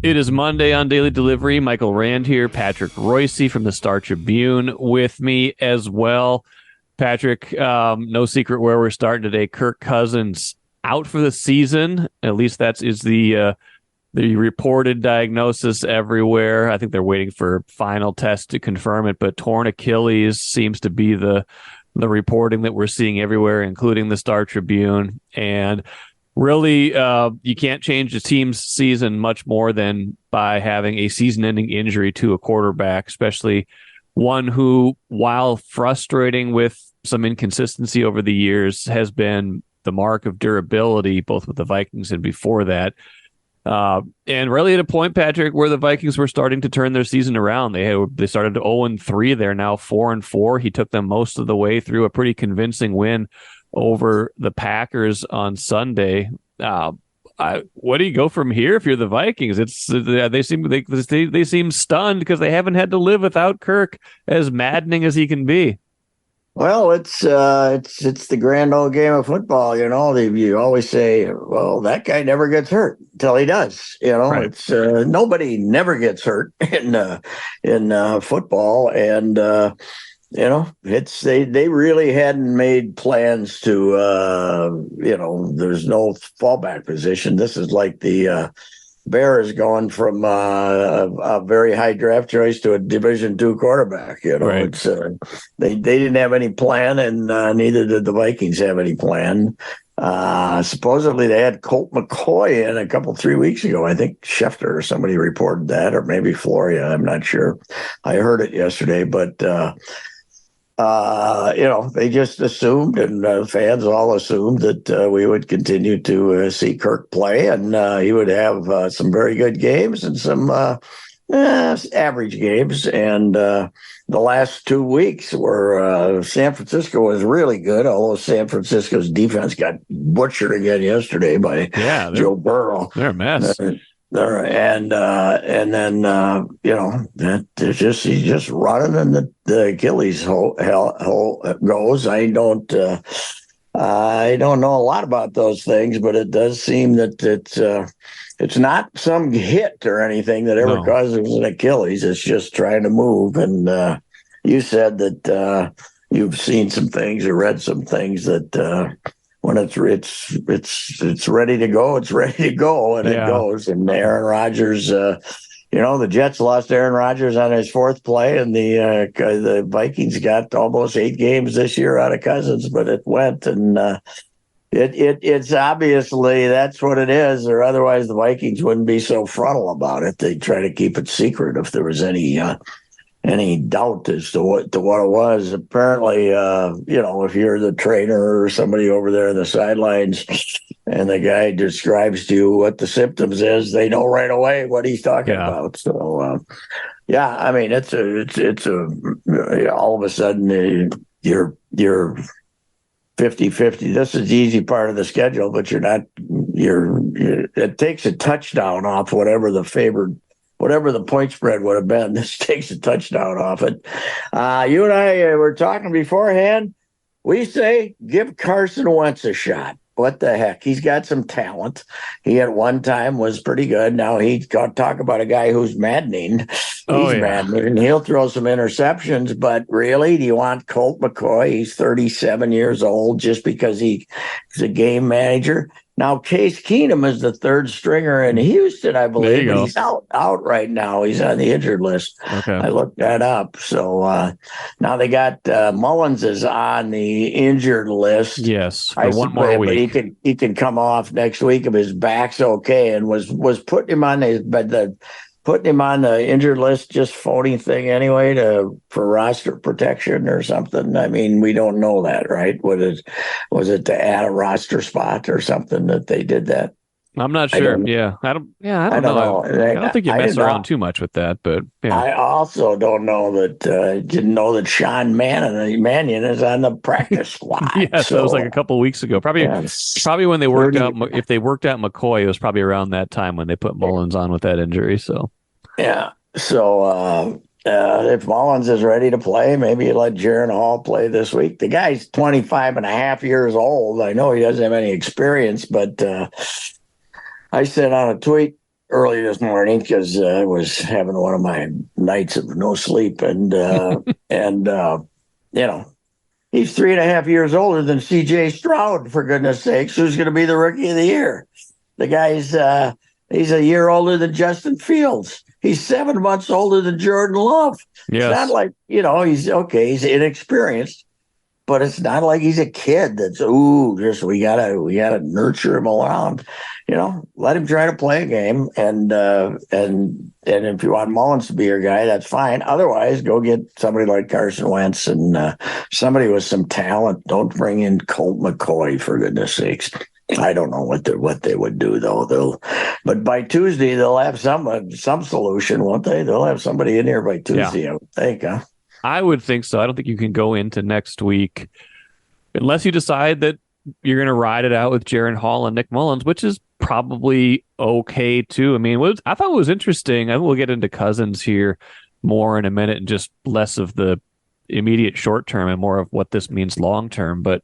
It is Monday on Daily Delivery. Michael Rand here. Patrick Reusse from the Star Tribune with me as well. Patrick, no secret where we're starting today. Kirk Cousins out for the season. At least that is the reported diagnosis everywhere. I think they're waiting for final tests to confirm it, but torn Achilles seems to be the reporting that we're seeing everywhere, including the Star Tribune. And really, you can't change the team's season much more than by having a season-ending injury to a quarterback, especially one who, while frustrating with some inconsistency over the years, has been the mark of durability, both with the Vikings and before that. And really at a point, Patrick, where the Vikings were starting to turn their season around. They started 0-3. They're now 4-4. He took them most of the way through a pretty convincing win over the Packers on Sunday. What do you go from here if you're the Vikings? They seem stunned because they haven't had to live without Kirk, as maddening as he can be. Well, it's the grand old game of football, you know. You always say, well, that guy never gets hurt until he does. You know, Right. It's nobody never gets hurt in football, and you know, they really hadn't made plans to there's no fallback position. This is like the Bears going from a very high draft choice to a Division II quarterback. You know, Right. It's they didn't have any plan, and neither did the Vikings have any plan. Supposedly they had Colt McCoy in 3 weeks ago. I think Schefter or somebody reported that, or maybe Floria. I'm not sure. I heard it yesterday, but they just assumed, and fans all assumed, that we would continue to see Kirk play, and he would have some very good games and some average games. And the last 2 weeks were San Francisco was really good, although San Francisco's defense got butchered again yesterday by Joe Burrow. They're a mess. And then that he's just running, and the Achilles hole goes. I don't know a lot about those things, but it does seem that it's not some hit or anything that ever causes an Achilles. It's just trying to move. And you said that you've seen some things or read some things that when it's ready to go, it's ready to go, and it goes. And Aaron Rodgers, the Jets lost Aaron Rodgers on his fourth play, and the Vikings got almost 8 games this year out of Cousins, but it went, and it's obviously that's what it is, or otherwise the Vikings wouldn't be so frontal about it. They'd try to keep it secret if there was any doubt as to what it was. Apparently, if you're the trainer or somebody over there in the sidelines and the guy describes to you what the symptoms is, they know right away what he's talking about. So, I mean, it's all of a sudden you're 50-50. This is the easy part of the schedule, but it takes a touchdown off whatever the point spread would have been. This takes a touchdown off it. You and I were talking beforehand. We say, give Carson Wentz a shot. What the heck? He's got some talent. He at one time was pretty good. Now he's got talk about a guy who's maddening. Maddening. He'll throw some interceptions, but really, do you want Colt McCoy? He's 37 years old just because he's a game manager. Now, Case Keenum is the third stringer in Houston, I believe, but he's out right now. He's on the injured list. Okay. I looked that up. So now they got Mullins is on the injured list. Yes, for one more week. But he can come off next week if his back's okay, and was putting him on the injured list just phony thing anyway for roster protection or something. I mean, we don't know that, right? Was it to add a roster spot or something that they did that? I'm not sure. I don't know. I don't think you mess around too much with that, but yeah. I also don't know didn't know that Sean Mannion is on the practice squad. Yes, that was like a couple of weeks ago. Probably when they worked out, if they worked out McCoy, it was probably around that time when they put Mullins on with that injury. So if Mullins is ready to play, maybe you let Jaren Hall play this week. The guy's 25 and a half years old. I know he doesn't have any experience, but I said on a tweet early this morning because I was having one of my nights of no sleep, and you know, he's 3.5 years older than C.J. Stroud, for goodness sakes, who's going to be the rookie of the year. The guy's he's a year older than Justin Fields. He's 7 months older than Jordan Love. Yes. It's not like, he's okay. He's inexperienced, but it's not like he's a kid that's just we gotta nurture him around. Let him try to play a game, and if you want Mullins to be your guy, that's fine. Otherwise, go get somebody like Carson Wentz and somebody with some talent. Don't bring in Colt McCoy, for goodness sakes. I don't know what they would do though. But by Tuesday they'll have some solution, won't they? They'll have somebody in here by Tuesday, I would think. Huh? I would think so. I don't think you can go into next week unless you decide that you're going to ride it out with Jaren Hall and Nick Mullins, which is probably okay too. I mean, I thought it was interesting. I think we'll get into Cousins here more in a minute and just less of the immediate short term and more of what this means long term. But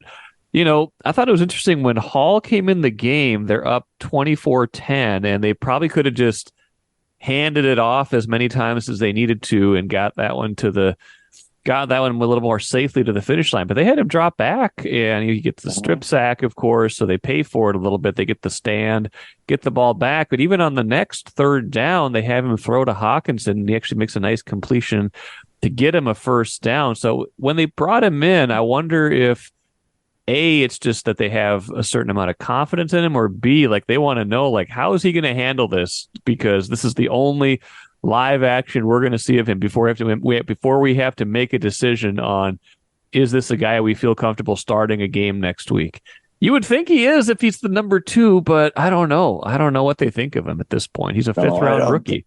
I thought it was interesting when Hall came in the game, they're up 24-10, and they probably could have just handed it off as many times as they needed to and got that one a little more safely to the finish line. But they had him drop back, and he gets the strip sack, of course, so they pay for it a little bit. They get the stand, get the ball back. But even on the next third down, they have him throw to Hawkinson, and he actually makes a nice completion to get him a first down. So when they brought him in, I wonder if A, it's just that they have a certain amount of confidence in him, or B, like they want to know, like, how is he going to handle this? Because this is the only live action we're going to see of him before we have to make a decision on, is this a guy we feel comfortable starting a game next week? You would think he is if he's the number 2, but I don't know. I don't know what they think of him at this point. He's a fifth-round rookie.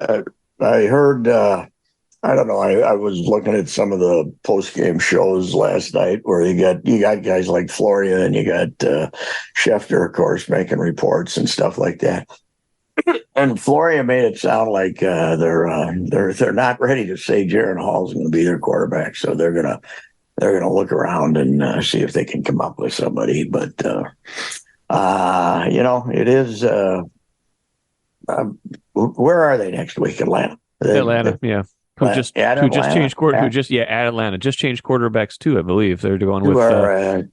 I heard... I don't know. I was looking at some of the post-game shows last night where you got guys like Floria and you got Schefter, of course, making reports and stuff like that. And Floria made it sound like they're not ready to say Jaren Hall's going to be their quarterback, so they're gonna look around and see if they can come up with somebody. But it is. Where are they next week? Atlanta. Yeah. Who just changed quarterbacks too, I believe. They're going with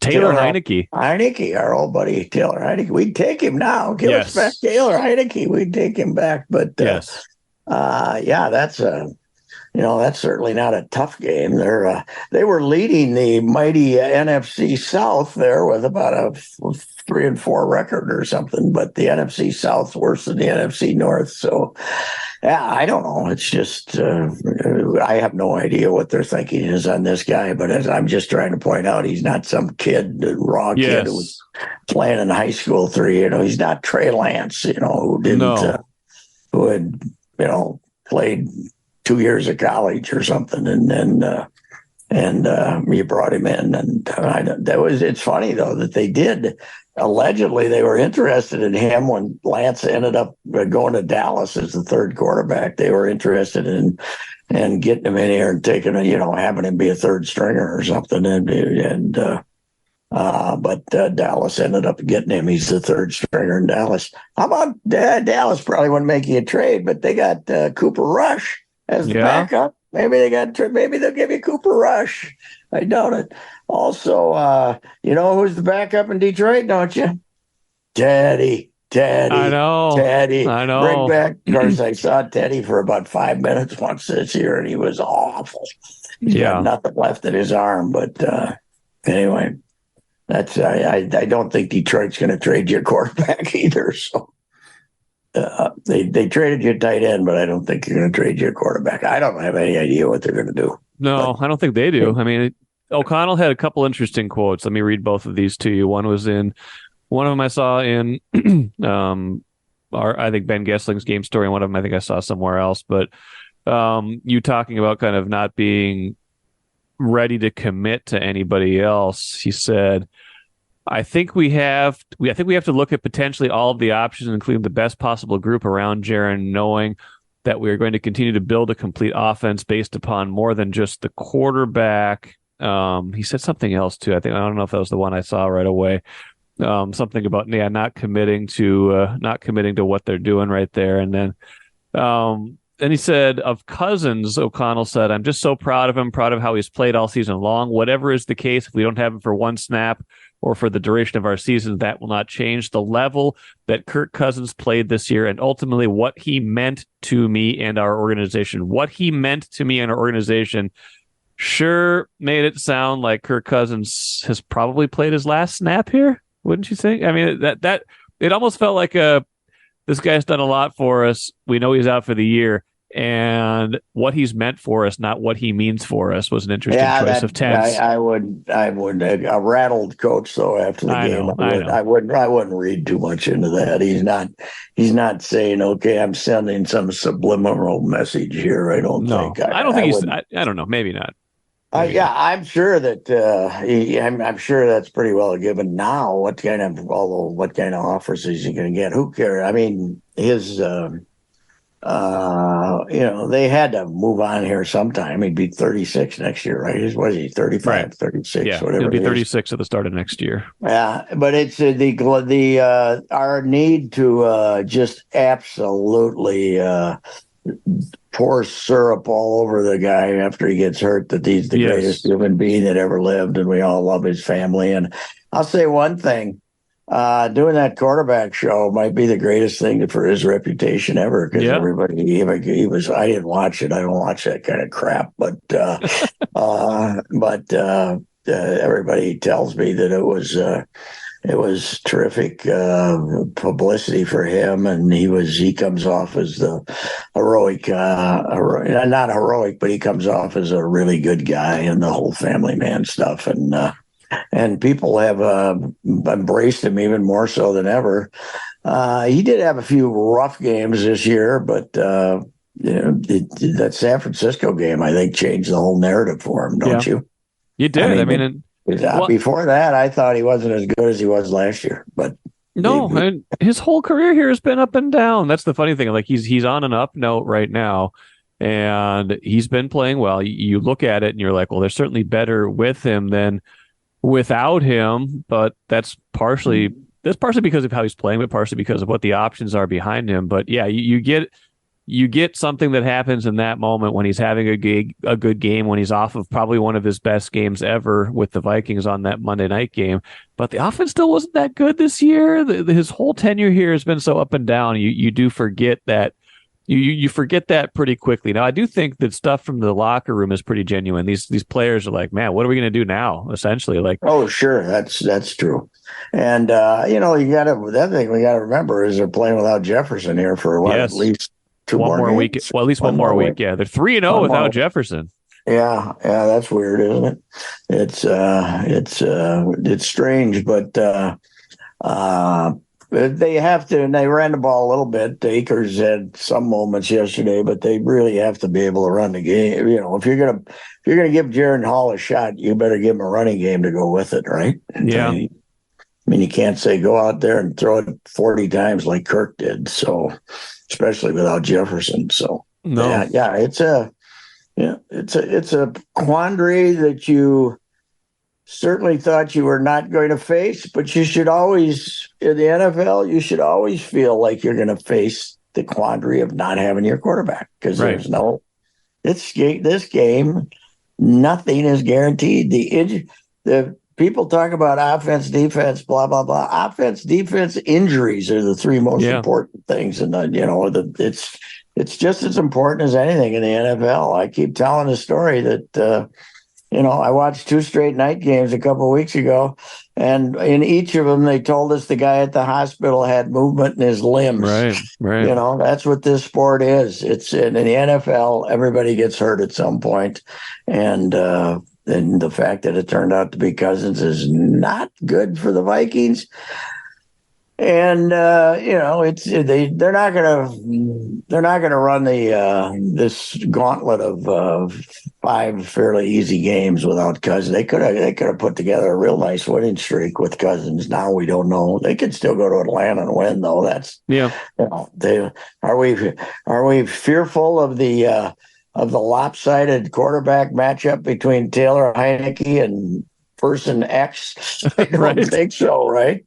Taylor Heineke. Heineke, our old buddy Taylor Heineke. We'd take him now. Give us back Taylor Heineke. We'd take him back. But that's that's certainly not a tough game. They were leading the mighty NFC South there with about a 3-4 record or something, but the NFC South's worse than the NFC North. So, I don't know. It's just I have no idea what their thinking is on this guy. But as I'm just trying to point out, he's not some kid, raw kid who was playing in high school 3. He's not Trey Lance, who didn't, who had, played 2 years of college or something, and then you brought him in, and it's funny though that they did. Allegedly, they were interested in him when Lance ended up going to Dallas as the third quarterback. They were interested in getting him in here and taking having him be a third stringer or something, but Dallas ended up getting him. He's the third stringer in Dallas. How about Dallas? Probably wouldn't make you a trade, but they got Cooper Rush as the backup. Maybe they'll give you Cooper Rush. I doubt it. Also, who's the backup in Detroit, don't you? Teddy. I know. Teddy. I know. Bring back. Of course, I saw Teddy for about 5 minutes once this year, and he was awful. He's got nothing left in his arm. But anyway, that's I don't think Detroit's going to trade you a quarterback either. So. They traded you a tight end, but I don't think they're going to trade you a quarterback. I don't have any idea what they're going to do. No, I don't think they do. I mean, O'Connell had a couple interesting quotes. Let me read both of these to you. One of them I saw in I think Ben Gessling's game story, and one of them I think I saw somewhere else. But you talking about kind of not being ready to commit to anybody else. He said, I think we have to look at potentially all of the options, including the best possible group around Jaren, knowing that we are going to continue to build a complete offense based upon more than just the quarterback. He said something else too. I don't know if that was the one I saw right away. Something about not committing to what they're doing right there. And then he said of Cousins, O'Connell said, "I'm just so proud of him, proud of how he's played all season long. Whatever is the case, if we don't have him for one snap or for the duration of our season, that will not change the level that Kirk Cousins played this year and ultimately what he meant to me and our organization." What he meant to me and our organization sure made it sound like Kirk Cousins has probably played his last snap here. Wouldn't you think? I mean, that it almost felt like this guy's done a lot for us. We know he's out for the year, and what he's meant for us, not what he means for us, was an interesting choice of tense. I would a rattled coach though after the game. I wouldn't read too much into that. He's not saying, okay, I'm sending some subliminal message here. I don't think. I don't think he's. I don't know. Maybe not. I'm sure that I'm sure that's pretty well given now. What kind of offers is he going to get? Who cares? I mean, his they had to move on here sometime. He'd be 36 next year, right? Was he 35, right. 36, yeah, whatever? He'll be 36 at the start of next year. Yeah, but it's our need to just absolutely pour syrup all over the guy after he gets hurt, that he's the greatest human being that ever lived, and we all love his family. And I'll say one thing, doing that quarterback show might be the greatest thing for his reputation ever, because everybody, he was, I didn't watch it. I don't watch that kind of crap, but everybody tells me that it was terrific publicity for him, and he comes off as the heroic, not heroic, but he comes off as a really good guy, and the whole family man stuff, and people have embraced him even more so than ever. He did have a few rough games this year, but that San Francisco game, I think, changed the whole narrative for him, don't you? You did. I mean before that, I thought he wasn't as good as he was last year. But and his whole career here has been up and down. That's the funny thing. Like he's on an up note right now, and he's been playing well. You look at it and you're like, well, they're certainly better with him than without him. But that's partially because of how he's playing, but partially because of what the options are behind him. But yeah, you get something that happens in that moment when he's having a good game, when he's off of probably one of his best games ever with the Vikings on that Monday night game. But the offense still wasn't that good this year. His whole tenure here has been so up and down. You do forget that. You forget that pretty quickly. Now, I do think that stuff from the locker room is pretty genuine. These players are like, man, what are we going to do now? Essentially, like, oh, sure, that's true. And that thing we got to remember is they're playing without Jefferson here for at least. One more week. Well, at least one more week. Yeah, they're 3-0 without Jefferson. Yeah, that's weird, isn't it? It's strange, but they have to. And they ran the ball a little bit. Akers had some moments yesterday, but they really have to be able to run the game. If you're gonna give Jaren Hall a shot, you better give him a running game to go with it, right? Yeah. I mean, you can't say go out there and throw it 40 times like Kirk did. So, especially without Jefferson. So, no, it's a quandary that you certainly thought you were not going to face, but you should always, in the NFL, you should always feel like you're going to face the quandary of not having your quarterback, because there's this game, nothing is guaranteed. The people talk about offense, defense, blah, blah, blah. Offense, defense, injuries are the three most important things. And, it's just as important as anything in the NFL. I keep telling the story that, I watched 2 straight night games a couple of weeks ago, and in each of them, they told us the guy at the hospital had movement in his limbs. Right. That's what this sport is. It's in the NFL, everybody gets hurt at some point, and the fact that it turned out to be Cousins is not good for the Vikings. And they're not gonna run this gauntlet of 5 fairly easy games without Cousins. They could have put together a real nice winning streak with Cousins. Now we don't know. They could still go to Atlanta and win, though. That's are we fearful of the lopsided quarterback matchup between Taylor Heineke and person X? I don't Right. think so, right?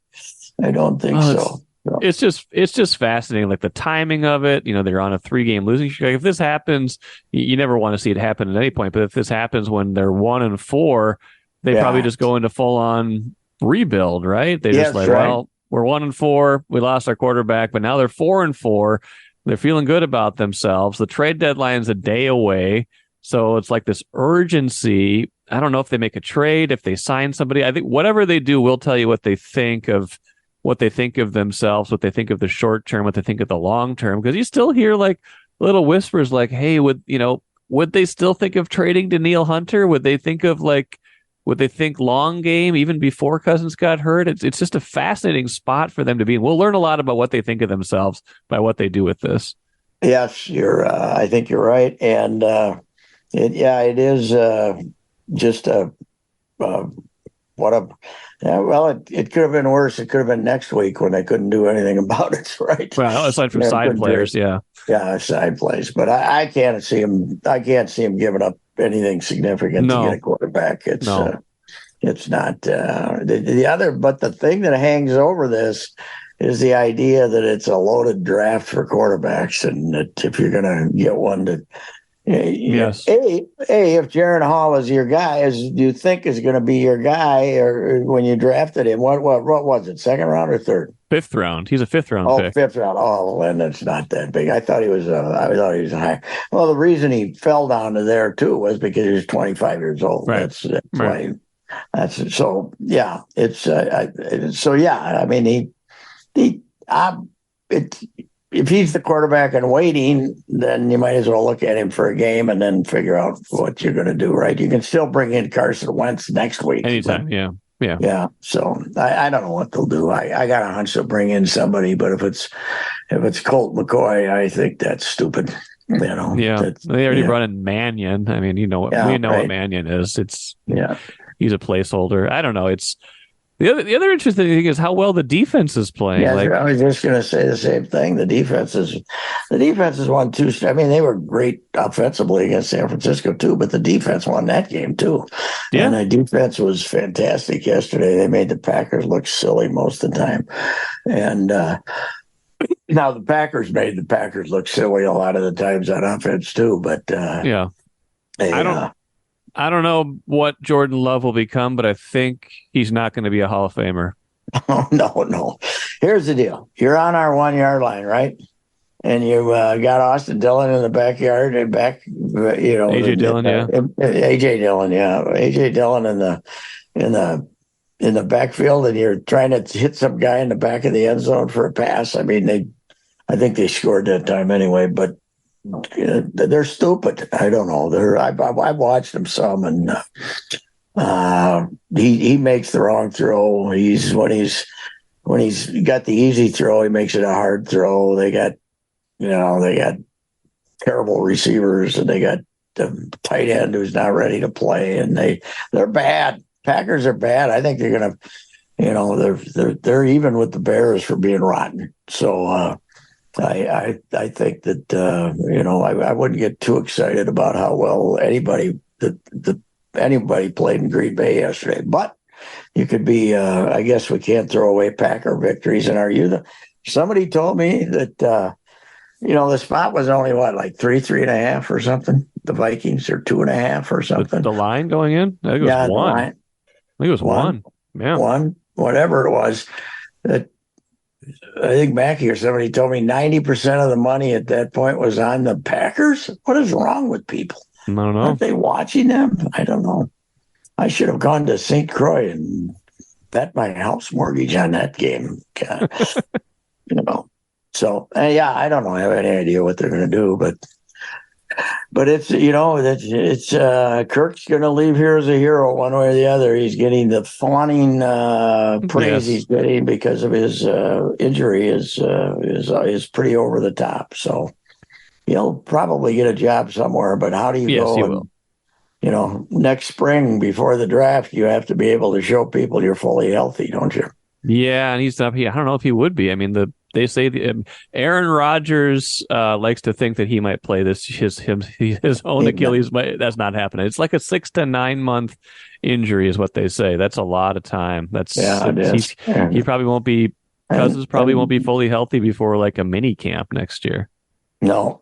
I don't think so. It's just fascinating, like the timing of it. They're on a 3-game losing streak. If this happens, you never want to see it happen at any point. But if this happens when they're 1-4, they probably just go into full on rebuild, right? They just well, we're 1-4, we lost our quarterback, but now they're 4-4. They're feeling good about themselves. The trade deadline's a day away, so it's like this urgency. I don't know if they make a trade, if they sign somebody. I think whatever they do will tell you what they think of themselves, what they think of the short term, what they think of the long term. Because you still hear like little whispers like, hey, would they still think of trading Danielle Hunter? Would they think long game even before Cousins got hurt? It's just a fascinating spot for them to be in. We'll learn a lot about what they think of themselves by what they do with this. Yes, I think you're right. And it is just it could have been worse. It could have been next week when they couldn't do anything about it, right? Well, aside from side players, side plays. But I can't see him. I can't see him giving up anything significant to get a quarterback. It's not the other. But the thing that hangs over this is the idea that it's a loaded draft for quarterbacks, and that if you're going to get one to. Yes. If Jaren Hall is your guy, as you think is going to be your guy, or when you drafted him, what was it? Second round or third? Fifth round. He's a fifth round pick. Fifth round. Oh, well, then it's not that big. I thought he was. I thought he was high. Well, the reason he fell down to there too was because he was 25 years old. Right. That's why. That's so. Yeah. It's so. Yeah. I mean, if he's the quarterback and waiting, then you might as well look at him for a game and then figure out what you're going to do, right? You can still bring in Carson Wentz next week. Anytime, yeah. So I don't know what they'll do. I got a hunch they'll bring in somebody, but if it's Colt McCoy, I think that's stupid. They already brought in Mannion. I mean, what Mannion is. He's a placeholder. I don't know. It's the other interesting thing is how well the defense is playing. Yeah, I was just going to say the same thing. The defense is 1-2. I mean, they were great offensively against San Francisco too, but the defense won that game too. Yeah, and the defense was fantastic yesterday. They made the Packers look silly most of the time, and now the Packers made the Packers look silly a lot of the times on offense too. But I don't know what Jordan Love will become, but I think he's not going to be a Hall of Famer. Oh, no. Here's the deal. You're on our 1-yard line, right? And you got Austin Dillon in the backyard and A.J. Dillon, A.J. Dillon, yeah. A.J. Dillon in the backfield, and you're trying to hit some guy in the back of the end zone for a pass. I mean, I think they scored that time anyway, but they're stupid. I don't know. I've watched them some, and he makes the wrong throw. When he's got the easy throw, he makes it a hard throw. They got terrible receivers, and they got the tight end who's not ready to play, and they're bad. Packers are bad. I think they're gonna, they're even with the Bears for being rotten. So. I think that I wouldn't get too excited about how well anybody played in Green Bay yesterday, but you could be. I guess we can't throw away Packer victories. And somebody told me that the spot was only like 3.5 or something. The Vikings are 2.5 or something. The line going in, I think it was 1. I think it was 1. Yeah, 1, whatever it was. I think Mackey or somebody told me 90% of the money at that point was on the Packers. What is wrong with people? I don't know. Aren't they watching them? I don't know. I should have gone to St. Croix and bet my house mortgage on that game. So I don't know. I have any idea what they're going to do, but it's Kirk's going to leave here as a hero one way or the other. He's getting the fawning praise he's getting because of his injury is pretty over the top. So he'll probably get a job somewhere. But how do you go? He will. Next spring before the draft, you have to be able to show people you're fully healthy, don't you? Yeah, and he's up here. I don't know if he would be. I mean, the they say Aaron Rodgers likes to think that he might play his own Achilles. That's not happening. It's like a 6 to 9 month injury is what they say. That's a lot of time. It is. He probably won't be. Cousins probably won't be fully healthy before like a mini camp next year. No.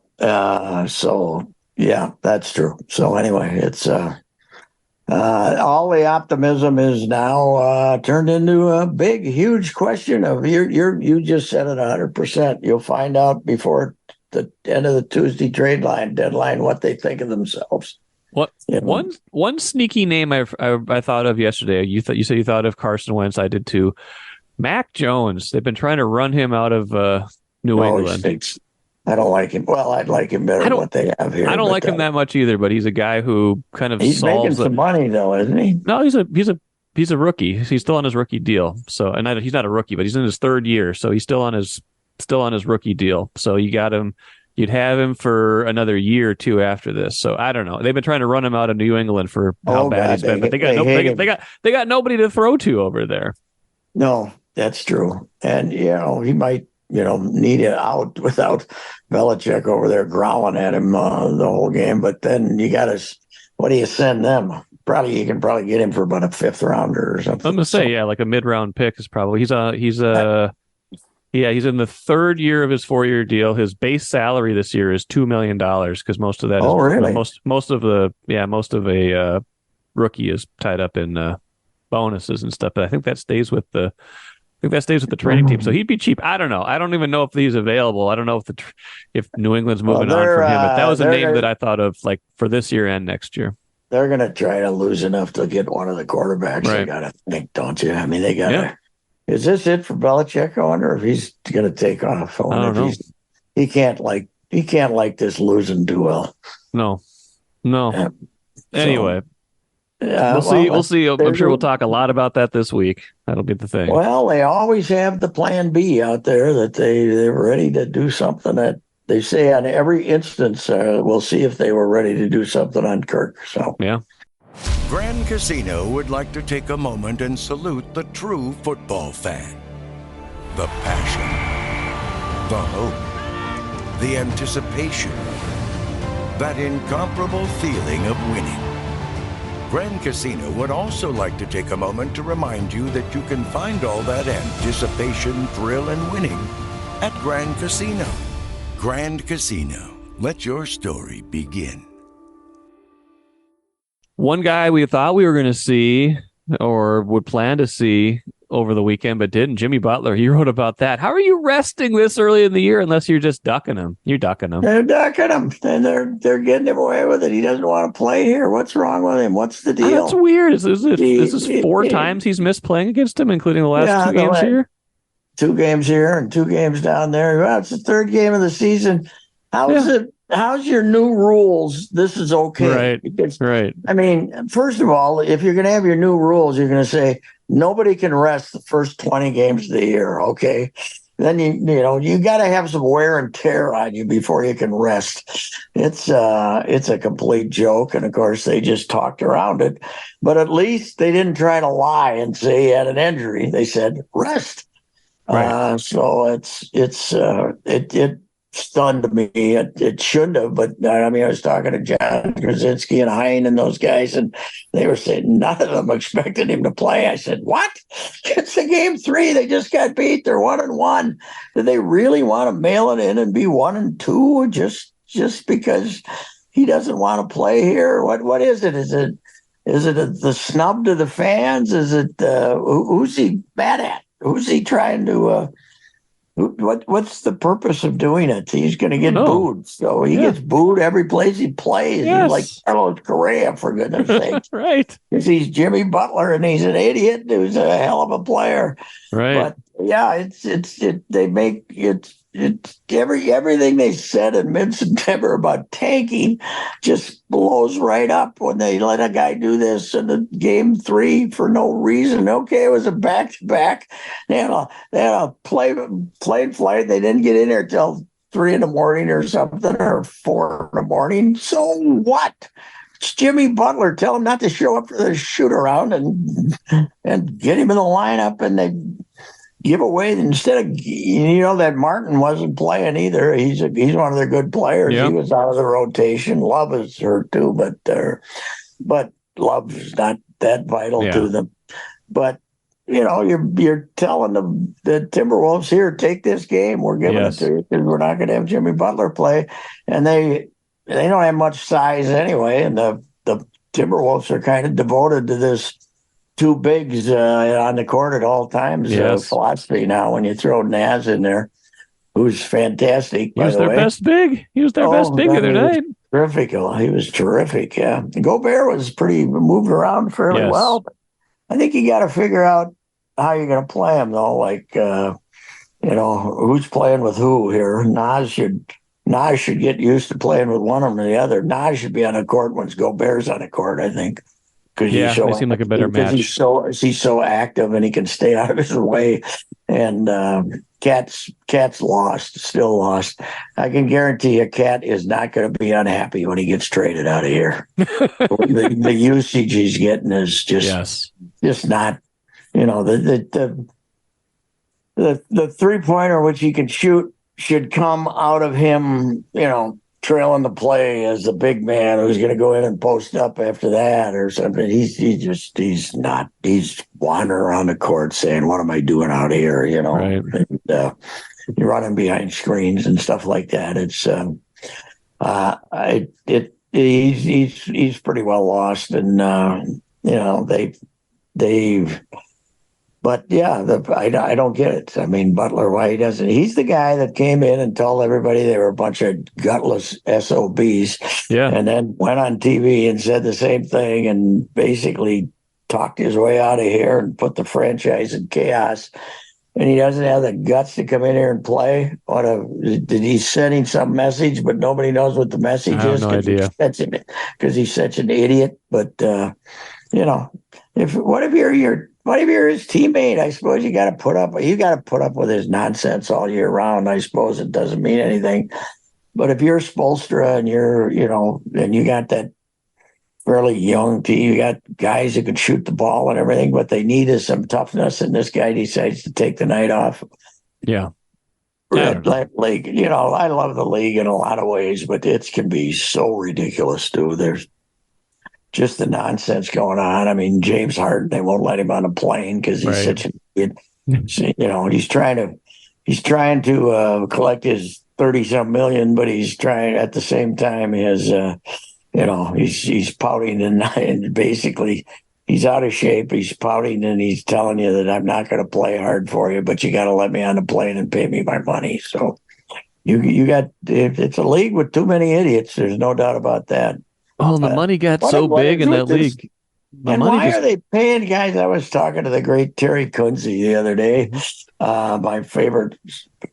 So yeah, that's true. So anyway, it's all the optimism is now turned into a big, huge question of you just said it 100%. You'll find out before the end of the Tuesday trade deadline what they think of themselves. What one sneaky name I thought of yesterday? You said you thought of Carson Wentz. I did too. Mac Jones. They've been trying to run him out of New England. I don't like him. Well, I'd like him better than what they have here. I don't like him that much either, but he's a guy who kind of he's making some money though, isn't he? No, he's a rookie. He's still on his rookie deal. So, and he's not a rookie, but he's in his third year, so he's still on his rookie deal. So you'd have him for another year or two after this. So I don't know. They've been trying to run him out of New England for how bad he's been, but they got nobody to throw to over there. No, that's true. And he might need it out without Belichick over there growling at him the whole game. But then what do you send them? You can probably get him for about a 5th rounder or something. I'm gonna say, like a mid-round pick is probably he's in the 3rd year of his 4-year deal. His base salary this year is $2 million because most of that really? most of a rookie is tied up in bonuses and stuff. But I think that stays with the training team. So he'd be cheap. I don't know. I don't even know if he's available. I don't know if New England's moving on from him. But that was a name that I thought of like for this year and next year. They're going to try to lose enough to get one of the quarterbacks. Right. They got to think, don't you? I mean, they got to. Yeah. Is this it for Belichick? I wonder if he's going to take off. I don't know. He can't like this losing too well. No. Anyway. We'll see. I'm sure we'll talk a lot about that this week. That'll be the thing. Well, they always have the plan B out there that they're ready to do something that they say on every instance. We'll see if they were ready to do something on Kirk. So yeah. Grand Casino would like to take a moment and salute the true football fan. The passion, the hope, the anticipation, that incomparable feeling of winning. Grand Casino would also like to take a moment to remind you that you can find all that anticipation, thrill, and winning at Grand Casino. Grand Casino, let your story begin. One guy we thought we were going to see or would plan to see over the weekend, but didn't. Jimmy Butler, he wrote about that. How are you resting this early in the year unless you're just ducking him? You're ducking him. They're ducking him, and they're getting him away with it. He doesn't want to play here. What's wrong with him? What's the deal? That's weird. Is this 4 times he's missed playing against him, including the last 2 games here? 2 games here and 2 games down there. Well, it's the 3rd game of the season. How's your new rules? This is okay. Right. I mean, first of all, if you're going to have your new rules, you're going to say nobody can rest the first 20 games of the year. Okay. Then you got to have some wear and tear on you before you can rest. It's a complete joke. And of course they just talked around it, but at least they didn't try to lie and say he had an injury. They said rest. Right. So it stunned me. It shouldn't have, but I mean, I was talking to John Krasinski and Hein and those guys, and they were saying none of them expected him to play. I said, "What? It's a game 3. They just got beat. They're 1-1. Do they really want to mail it in and be 1-2 just because he doesn't want to play here? What is it? Is it the snub to the fans? Is it who's he mad at? Who's he trying to?" What's the purpose of doing it? He's going to get booed. So he gets booed every place he plays. Yes. He's like Carlos Correa, for goodness sake. Right. Because he's Jimmy Butler and he's an idiot who's a hell of a player. Right. But yeah, everything they said in mid-September about tanking just blows right up when they let a guy do this in the game 3 for no reason. Okay, it was a back-to-back. They had a play flight. They didn't get in there till 3 a.m. or something, or 4 a.m. So what? It's Jimmy Butler. Tell him not to show up for the shoot around and get him in the lineup. And give away instead of that Martin wasn't playing either. He's one of their good players. Yep. He was out of the rotation. Love is hurt too, but Love is not that vital to them. But you're telling the Timberwolves, here, take this game. We're giving it to you because we're not going to have Jimmy Butler play, and they don't have much size anyway, and the Timberwolves are kind of devoted to this two bigs on the court at all times philosophy now. When you throw Naz in there, who's fantastic, he was their best big. He was their best big the other night. Terrific. He was terrific. Yeah, Gobert was moved around fairly well. But I think you got to figure out how you're going to play him though. Like who's playing with who here. Naz should get used to playing with one of them or the other. Naz should be on the court once Gobert's on the court, I think. They seem like a better match. He's so active and he can stay out of his way. And Cat's still lost. I can guarantee you, Cat is not going to be unhappy when he gets traded out of here. the usage he's getting is just not. The 3-pointer which he can shoot should come out of him. Trailing the play as the big man who's going to go in and post up after that or something. He's wandering around the court saying, "What am I doing out here?" Right. And, you're running behind screens and stuff like that. It's he's pretty well lost, and they've. But I don't get it. I mean, Butler, why he doesn't? He's the guy that came in and told everybody they were a bunch of gutless SOBs, and then went on TV and said the same thing and basically talked his way out of here and put the franchise in chaos. And he doesn't have the guts to come in here and play. Did he sending some message, but nobody knows what the message is? No idea. Because he's such an idiot. But what if you're his teammate? I suppose you got to put up with his nonsense all year round. I suppose it doesn't mean anything. But if you're Spoelstra and and you got that fairly young team, you got guys who can shoot the ball and everything, what they need is some toughness. And this guy decides to take the night off. Yeah. Red league. I love the league in a lot of ways, but it can be so ridiculous too. There's just the nonsense going on. I mean, James Harden, they won't let him on a plane because he's such an idiot. He's trying to collect his 30-some million, but he's trying at the same time he's pouting and basically he's out of shape. He's pouting and he's telling you that I'm not going to play hard for you, but you got to let me on the plane and pay me my money. So it's a league with too many idiots. There's no doubt about that. Oh, the money got so big in that league. Why are they paying guys? I was talking to the great Terry Kunze the other day, my favorite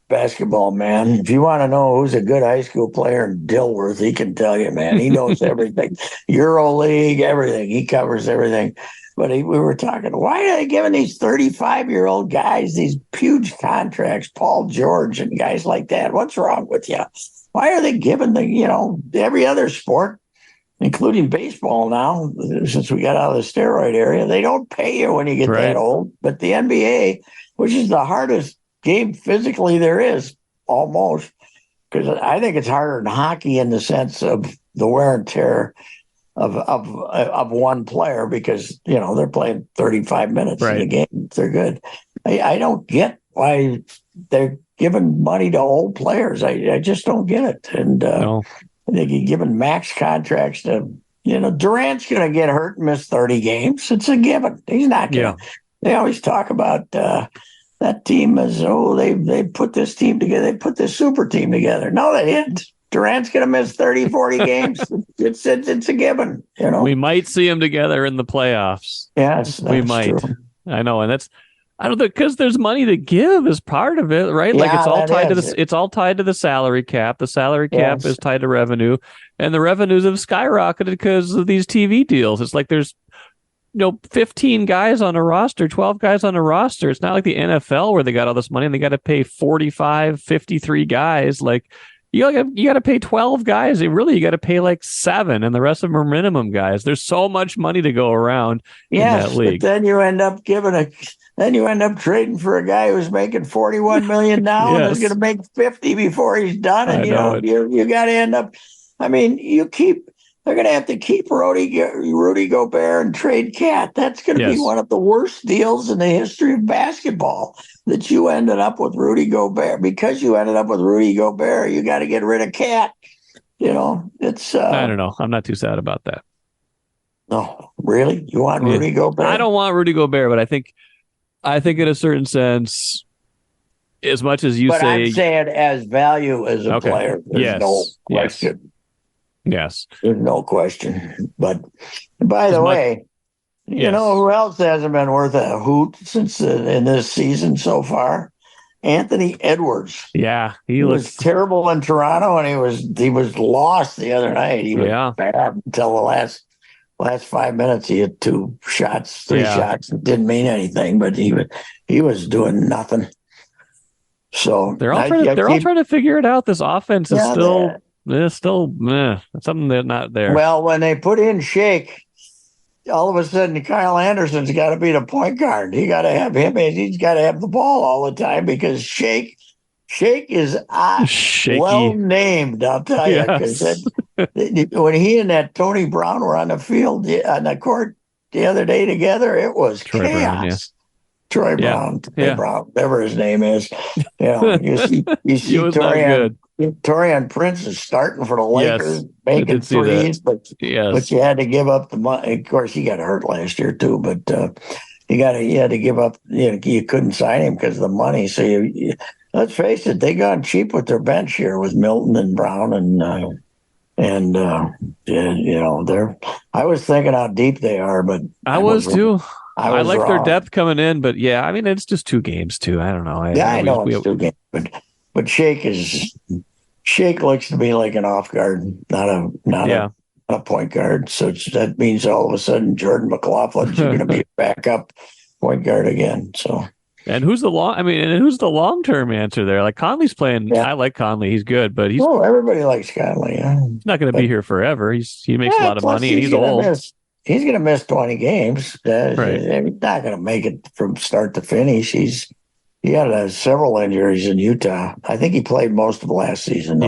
basketball man. If you want to know who's a good high school player in Dilworth, he can tell you, man. He knows everything. EuroLeague, everything. He covers everything. But we were talking, why are they giving these 35-year-old guys these huge contracts, Paul George and guys like that? What's wrong with you? Why are they giving every other sport, including baseball now, since we got out of the steroid area, they don't pay you when you get that old. But the NBA, which is the hardest game physically there is, almost, because I think it's harder than hockey in the sense of the wear and tear of one player, because they're playing 35 minutes in the game. They're good. I don't get why they're giving money to old players. I just don't get it. And I think he's giving max contracts to, Durant's going to get hurt and miss 30 games. It's a given. He's not going to. They always talk about that team as, they put this team together. They put this super team together. No, they didn't. Durant's going to miss 30, 40 games. It's a given. We might see them together in the playoffs. Yes, we might. True. I know. And I don't know, because there's money to give as part of it, right? Like it's all tied to this. It's all tied to the salary cap. The salary cap is tied to revenue, and the revenues have skyrocketed because of these TV deals. It's like there's 15 guys on a roster, 12 guys on a roster. It's not like the NFL where they got all this money and they got to pay 45, 53 guys. Like you got to pay 12 guys. You got to pay like 7, and the rest of them are minimum guys. There's so much money to go around in that league. But then you end up trading for a guy who's making $41 million now and is going to make 50 before he's done. And you got to end up. I mean, they're going to have to keep Rudy Gobert and trade Cat. That's going to be one of the worst deals in the history of basketball. That you ended up with Rudy Gobert. Because you ended up with Rudy Gobert, you got to get rid of Cat. It's. I don't know. I'm not too sad about that. No, really? You want Rudy Gobert? I don't want Rudy Gobert, but I think in a certain sense, as much as you say, I'm saying as value as a player, there's no question. Yes, there's no question. But by the way, you know who else hasn't been worth a hoot since in this season so far? Anthony Edwards. Yeah, he was terrible in Toronto, and he was lost the other night. He was bad until the last 5 minutes. He had 3 shots. It didn't mean anything, but he was doing nothing. So they're all trying to figure it out. This offense is still something that's not there. Well, when they put in Shake, all of a sudden Kyle Anderson's got to be the point guard. He got to have him, and he's got to have the ball all the time because Shake is well named. I'll tell you, because when he and that Tony Brown were on the field on the court the other day together, it was chaos. Troy Brown, whatever his name is. You see Taurean Prince is starting for the Lakers, making threes, but you had to give up the money. Of course, he got hurt last year too, but you had to give up. You couldn't sign him because of the money. So let's face it, they got cheap with their bench here with Milton and Brown they're. I was thinking how deep they are, but I was too. I like their depth coming in, but it's just 2 games too. I don't know. I know it's 2 games, but Shake looks to be like an off guard, not a point guard. So that means all of a sudden Jordan McLaughlin's going to be a backup point guard again. So. And who's the long-term answer there? Like Conley's playing. Yeah. I like Conley. He's good, but everybody likes Conley. Yeah. He's not going to be here forever. He makes a lot of money, and he's old. He's going to miss 20 games. Right. He's not going to make it from start to finish. He had several injuries in Utah. I think he played most of last season.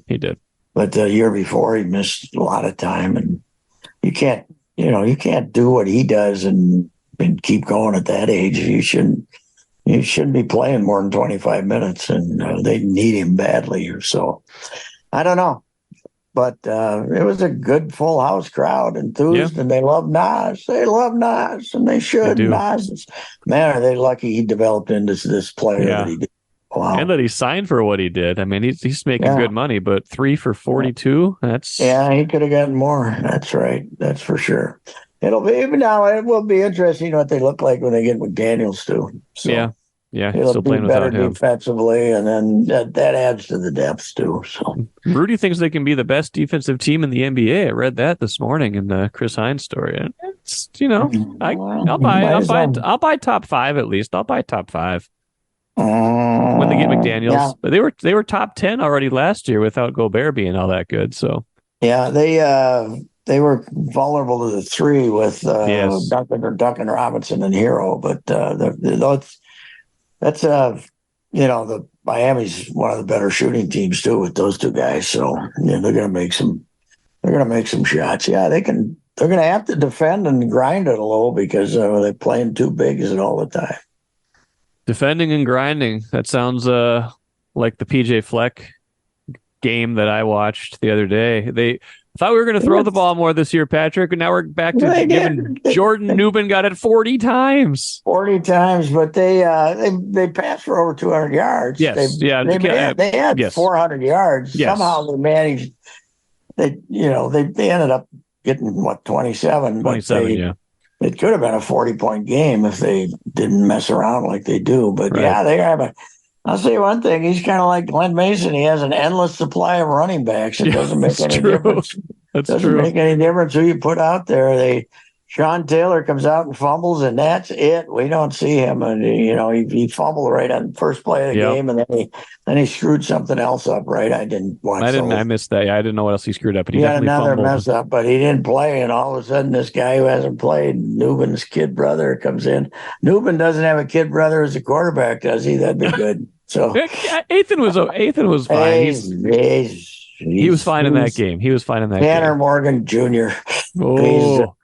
He did. But the year before, he missed a lot of time, and you can't do what he does and keep going at that age. You shouldn't be playing more than 25 minutes, and they need him badly or so. I don't know. But it was a good full house crowd, enthused, and they love Nas. They love Nas, and they should. Nas are they lucky he developed into this player that he did. Wow. And that he signed for what he did. I mean, he's making good money, but 3 for 42, that's... Yeah, he could have gotten more. That's right. That's for sure. It will be interesting what they look like when they get McDaniels, too. So. Yeah, he'll still playing better without him defensively, and then that adds to the depth too. So Rudy thinks they can be the best defensive team in the NBA. I read that this morning in the Chris Hines story. And it's, I'll buy top 5 at least. I'll buy top 5 when they get McDaniels. Yeah. But they were top 10 already last year without Gobert being all that good. So they were vulnerable to the 3 with Duncan Robinson and Hero, but that's the Miami's one of the better shooting teams too with those 2 guys. So they're going to make some. They're going to make some shots. Yeah, they can. They're going to have to defend and grind it a little because they're playing too big all the time. Defending and grinding. That sounds like the PJ Fleck game that I watched the other day. I thought we were going to throw the ball more this year, Patrick, and now we're back to giving Jordan Newman got it 40 times. 40 times, but they passed for over 200 yards. Yes, they had 400 yards. Yes. Somehow they managed. They ended up getting 27. 27, It could have been a 40-point game if they didn't mess around like they do. But they have I'll say one thing. He's kind of like Glenn Mason. He has an endless supply of running backs. It doesn't make any difference. Doesn't make any difference who you put out there. Sean Taylor comes out and fumbles, and that's it. We don't see him, and he fumbled right on the first play of the game, and then he screwed something else up. Right, I didn't watch. I missed that. I didn't know what else he screwed up, but he had another fumbled. Mess up, but he didn't play. And all of a sudden, this guy who hasn't played, Nubin's kid brother, comes in. Nubin doesn't have a kid brother as a quarterback, does he? That'd be good. So Ethan was fine. He was fine in that game. He was fine in that game. Tanner Morgan Jr. Oh.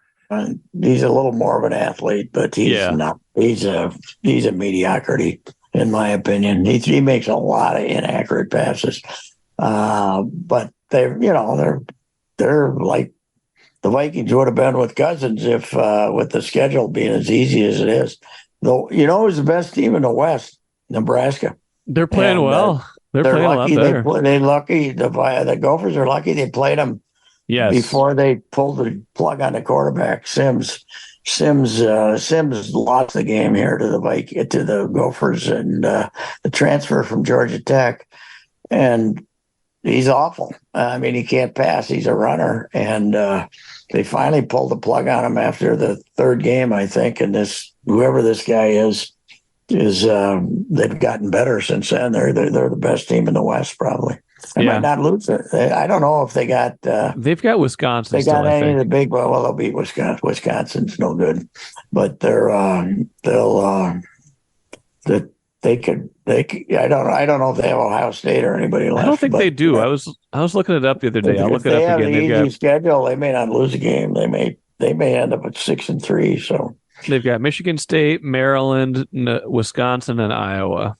He's a little more of an athlete, but he's not. He's a mediocrity, in my opinion. He makes a lot of inaccurate passes, but they're like the Vikings would have been with Cousins if with the schedule being as easy as it is. Though who's the best team in the West? Nebraska. They're playing well. They're playing lucky. A lot better. They're lucky. The Gophers are lucky they played them. Yes. Before they pulled the plug on the quarterback, Sims lost the game here to the Gophers, and the transfer from Georgia Tech, and he's awful. I mean, he can't pass. He's a runner, and they finally pulled the plug on him after the third game, I think. And whoever this guy is they've gotten better since then. They're the best team in the West, probably. They might not lose it. I don't know if they got. They've got Wisconsin. They got any of the big. Well, they'll beat Wisconsin. Wisconsin's no good, but they could. I don't know if they have Ohio State or anybody left. I don't think they do. I was looking it up the other day. I'll look it up again. They've got an easy schedule. They may not lose a game. They may end up at 6-3. So they've got Michigan State, Maryland, Wisconsin, and Iowa.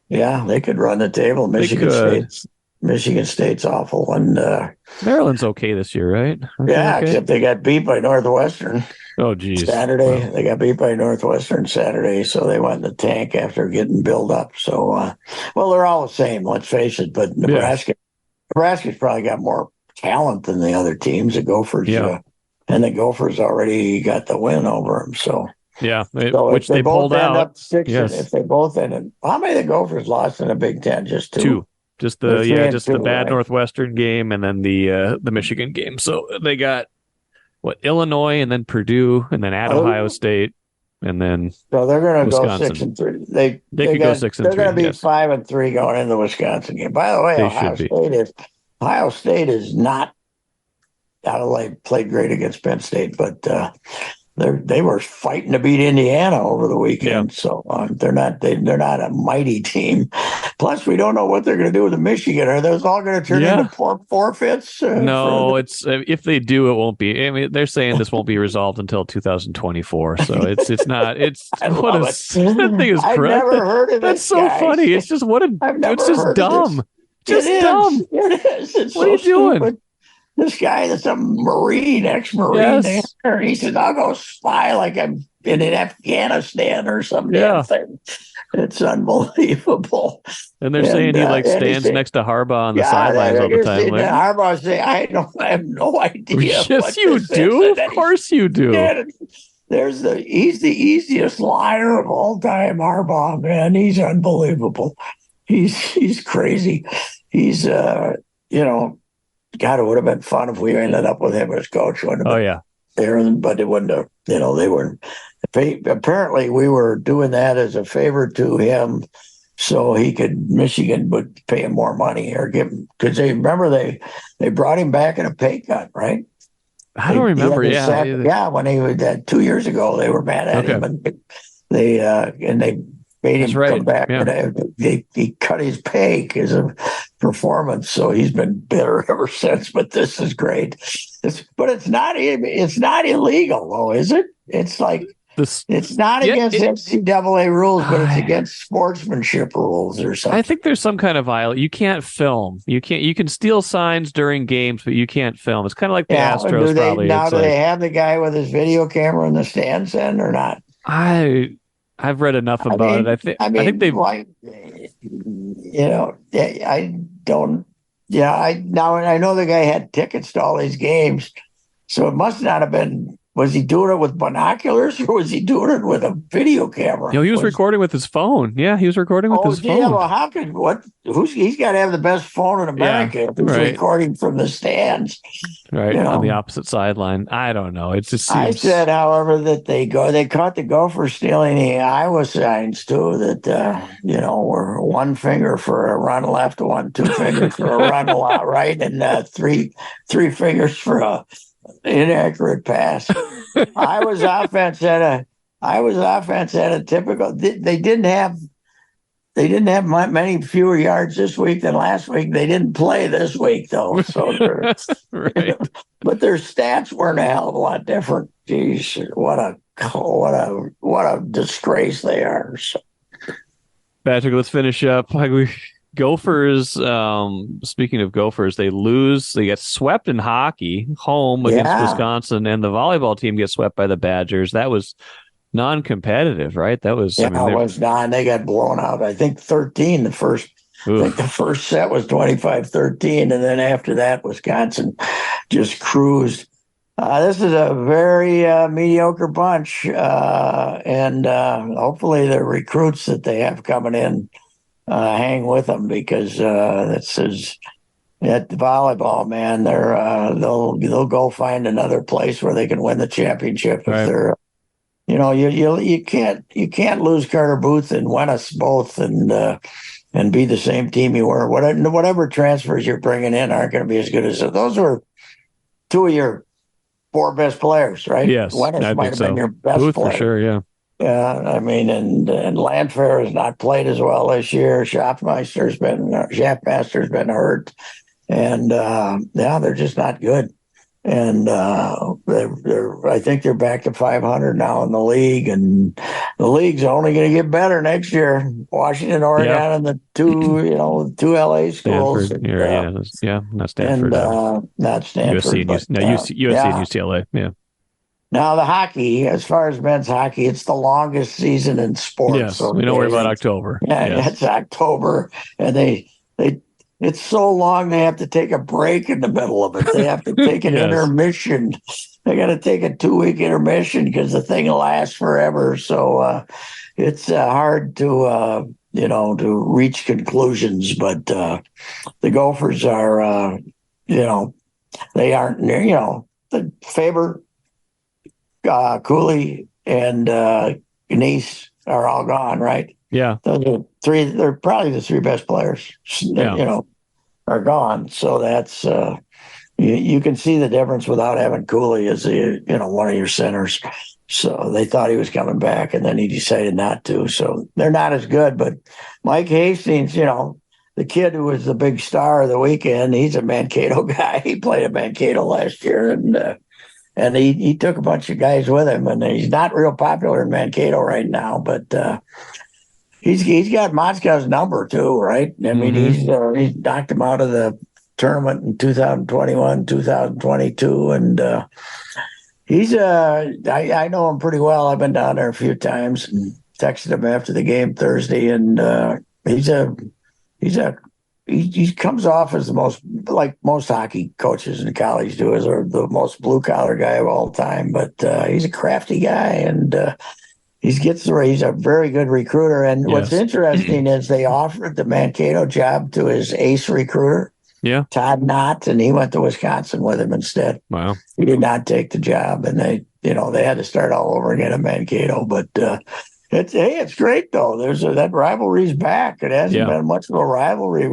Yeah, they could run the table. Michigan State's awful, and Maryland's okay this year, right? Except they got beat by Northwestern. Oh, geez. Saturday, They got beat by Northwestern Saturday, so they went in the tank after getting built up. So, they're all the same, let's face it. But Nebraska's probably got more talent than the other teams. The Gophers, and the Gophers already got the win over them. So. Yeah, which they pulled out. Up 6, if they both ended, how many of the Gophers lost in the Big Ten? Just two. Just the bad Northwestern game and then the Michigan game. So they got Illinois and then Purdue and then at Ohio State and then so they're going to go Wisconsin. 6-3. They could go 6-3. They're going to be 5-3 going into the Wisconsin game. By the way, Ohio State is not. Played great against Penn State, but. They were fighting to beat Indiana over the weekend, so they're not a mighty team. Plus, we don't know what they're going to do with the Michigan. Are those all going to turn into forfeits? No, it's if they do, it won't be. I mean, they're saying this won't be resolved until 2024. So it's not. It's that thing is correct. I've never heard of That's so funny. It's just it's just dumb. Just dumb. It is. What are you doing? This guy that's a ex-Marine, he said, I'll go spy like I'm in Afghanistan or some damn thing. It's unbelievable. And they're saying he stands next to Harbaugh on the sidelines all the time. Harbaugh saying, I have no idea. Yes, you do. Of course you do. He's the easiest liar of all time, Harbaugh, man. He's unbelievable. He's crazy. He's, God, it would have been fun if we ended up with him as coach. But it wouldn't have, they weren't. Apparently, we were doing that as a favor to him so Michigan would pay him more money or give him, because they brought him back in a pay cut, right? I don't remember. When he was 2 years ago, they were mad at him, and they made him come back. And he cut his pay because of performance, so he's been bitter ever since. But this is great. But it's not illegal, though, is it? It's like it's not against NCAA rules, but it's against sportsmanship rules or something. I think there's some kind of violation. You can't film. You can steal signs during games, but you can't film. It's kind of like the Astros. Do they have the guy with his video camera in the stands then or not? I've read enough about it. I think they've. I don't. I know the guy had tickets to all these games, so it must not have been Was he doing it with binoculars or was he doing it with a video camera? He was recording with his phone. Yeah, he was recording with his phone. Well, how could he's got to have the best phone in America if he's recording from the stands. Right, on the opposite sideline. I don't know. It just seems... I said, however, that they caught the Gophers stealing the Iowa signs too, that were one finger for a run left, two fingers for a run right, and three fingers for a inaccurate pass. Iowa's offense had a typical. They didn't have many fewer yards this week than last week. They didn't play this week though, so right. But their stats weren't a hell of a lot different. Geez, what a disgrace they are. So. Patrick, let's finish up. Gophers, speaking of Gophers, they get swept in hockey home against Wisconsin, and the volleyball team gets swept by the Badgers. That was non-competitive, right? That was... it was not. They got blown out. I think 13 the first. I think the first set was 25-13, and then after that, Wisconsin just cruised. This is a very mediocre bunch, and hopefully the recruits that they have coming in hang with them, because this is at the volleyball, man. They'll go find another place where they can win the championship if they're. You can't lose Carter Booth and win us both and be the same team you were. Whatever transfers you're bringing in aren't going to be as good as those were. Two of your four best players, right? Yes, Wennis might have been your best Booth player for sure. Yeah. Yeah, I mean, and Landfair has not played as well this year. Schaffmaster's been hurt, and they're just not good. And I think they're back to 500 now in the league, and the league's only going to get better next year. Washington, Oregon, and the two LA schools. Stanford, not Stanford. Not Stanford. USC and UCLA. Yeah. Now the hockey, as far as men's hockey, it's the longest season in sports. Yes, we don't worry about October. Yeah, it's October, and it's so long they have to take a break in the middle of it. They have to take an intermission. They got to take a 2-week intermission because the thing lasts forever. So it's hard to reach conclusions. But the Gophers are, they aren't near. The Faber, Cooley, and Ganese are all gone, right? Yeah, those are three. They're probably the three best players. Are gone. So that's you can see the difference without having Cooley as one of your centers. So they thought he was coming back, and then he decided not to. So they're not as good. But Mike Hastings, the kid who was the big star of the weekend, he's a Mankato guy. He played at Mankato last year, and he took a bunch of guys with him. And he's not real popular in Mankato right now, but. He's got Motzko's number too, right? I mean, he's knocked him out of the tournament in 2021, 2022, and he's I know him pretty well. I've been down there a few times and texted him after the game Thursday, and he comes off as the most, like most hockey coaches in college do, as the most blue collar guy of all time. But he's a crafty guy, and he's a very good recruiter. And what's interesting is they offered the Mankato job to his ace recruiter, Todd Knott, and he went to Wisconsin with him instead. Wow. He did not take the job, and they had to start all over again at Mankato. But it's great though. That rivalry's back. It hasn't been much of a rivalry.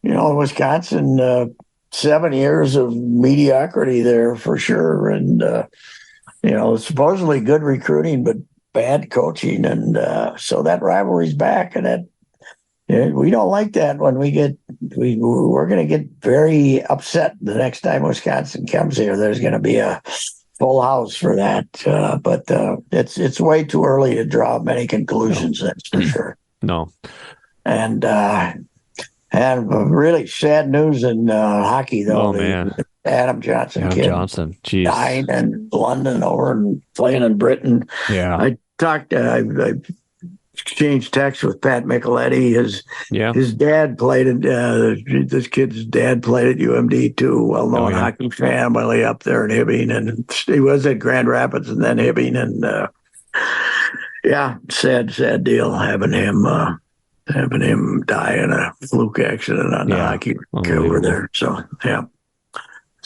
Wisconsin, 7 years of mediocrity there for sure, and supposedly good recruiting, but bad coaching, and so that rivalry's back, and we don't like that. When we're going to get very upset the next time Wisconsin comes here. There's going to be a full house for that, but it's way too early to draw many conclusions. That's for sure. No, and really sad news in hockey though. Oh man. Adam Johnson Jeez. Dying in London over and playing in Britain. Yeah. I exchanged texts with Pat Micheletti. His dad played at this kid's dad played at UMD too. Well-known hockey family up there in Hibbing, and he was at Grand Rapids and then Hibbing, and sad deal having him die in a fluke accident on the hockey over there. So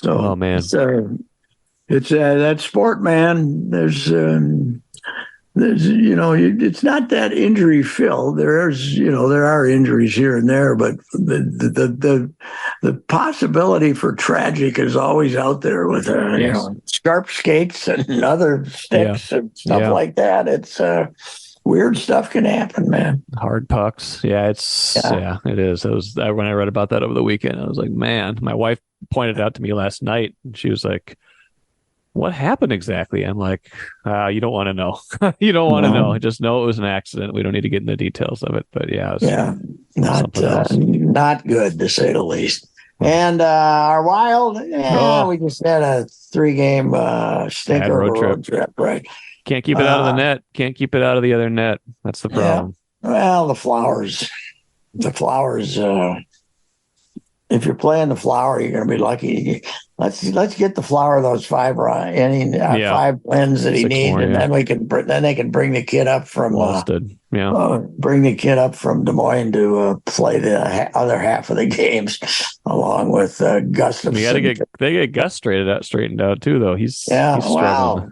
oh man, it's that sport, man. There's it's not that injury filled. There are injuries here and there, but the possibility for tragic is always out there with sharp skates and other sticks and stuff like that. It's weird stuff can happen, man. Hard pucks. Yeah, it is. It was when I read about that over the weekend. I was like, man, my wife pointed it out to me last night, and she was like, what happened exactly? I'm like, you don't want to know. You don't want to know. Just know it was an accident. We don't need to get into the details of it. But not good to say the least. And our Wild, we just had a 3-game stinker road trip, right? Can't keep it out of the net. Can't keep it out of the other net. That's the problem. Yeah. Well, the Flowers. If you're playing the Flower, you're going to be lucky. Let's get the Flower those 5 wins that he needs, and then they can bring the kid up from bring the kid up from Des Moines to play the other half of the games along with Gustafson. They get Gus straightened out too, though. He's struggling. Wow.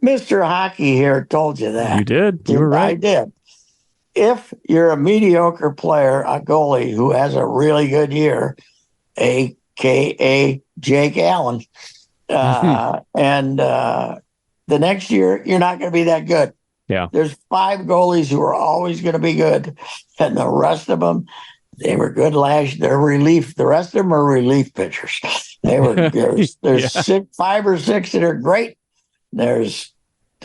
Mr. Hockey here told you that. You did. You were right. I did. If you're a mediocre player, a goalie who has a really good year, a.k.a. Jake Allen, and the next year you're not going to be that good. Yeah, there's 5 goalies who are always going to be good, and the rest of them, they were good last. They're relief. The rest of them are relief pitchers. There's 5 or 6 that are great. There's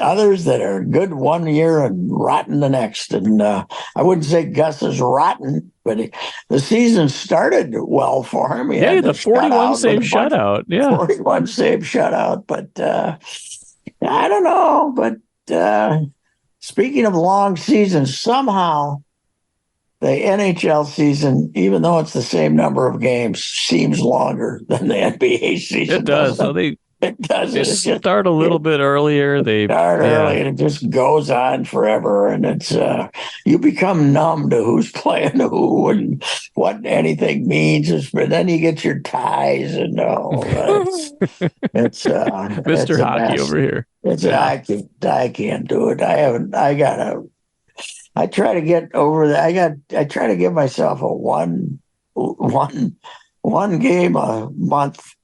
others that are good one year and rotten the next. And I wouldn't say Gus is rotten, but the season started well for him. He had the 41 save shutout. Yeah, 41 save shutout. But I don't know. But speaking of long seasons, somehow the NHL season, even though it's the same number of games, seems longer than the NBA season. It does. So it does. They start a little bit earlier. They start early, and it just goes on forever. And it's you become numb to who's playing who and what anything means. But then you get your ties and it's Mr. Hockey over here. I can't do it. I try to get over that. I try to give myself a one game a month.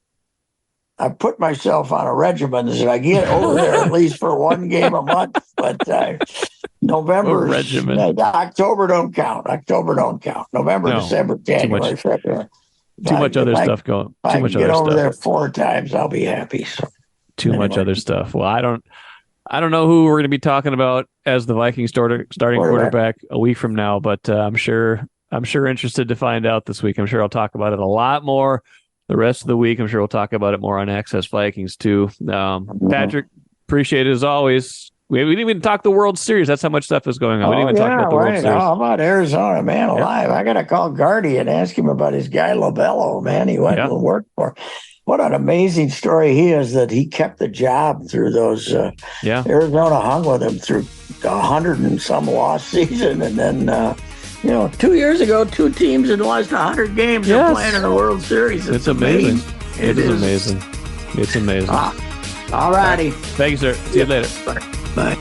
I put myself on a regimen so I get over there at least for 1 game a month. But November, October don't count. November, December, January, February. Too much other stuff going. If I can get over there 4 times, I'll be happy. So, too much other stuff. Well, I don't know who we're going to be talking about as the Vikings starting quarterback a week from now, but I'm sure interested to find out this week. I'm sure I'll talk about it a lot more the rest of the week. I'm sure we'll talk about it more on Access Vikings too. Patrick, appreciate it as always. We didn't even talk the World Series. That's how much stuff is going on. We didn't even talk about the World Series. How about Arizona, man, alive? I got to call Gardy and ask him about his guy Lobello, man. He went and worked for. What an amazing story he is that he kept the job through those. Arizona hung with him through 100 and some lost season, and then 2 years ago, 2 teams had lost 100 games and playing in the World Series. It's amazing. It is amazing. It's amazing. All righty. Thank you, sir. See you later. Bye.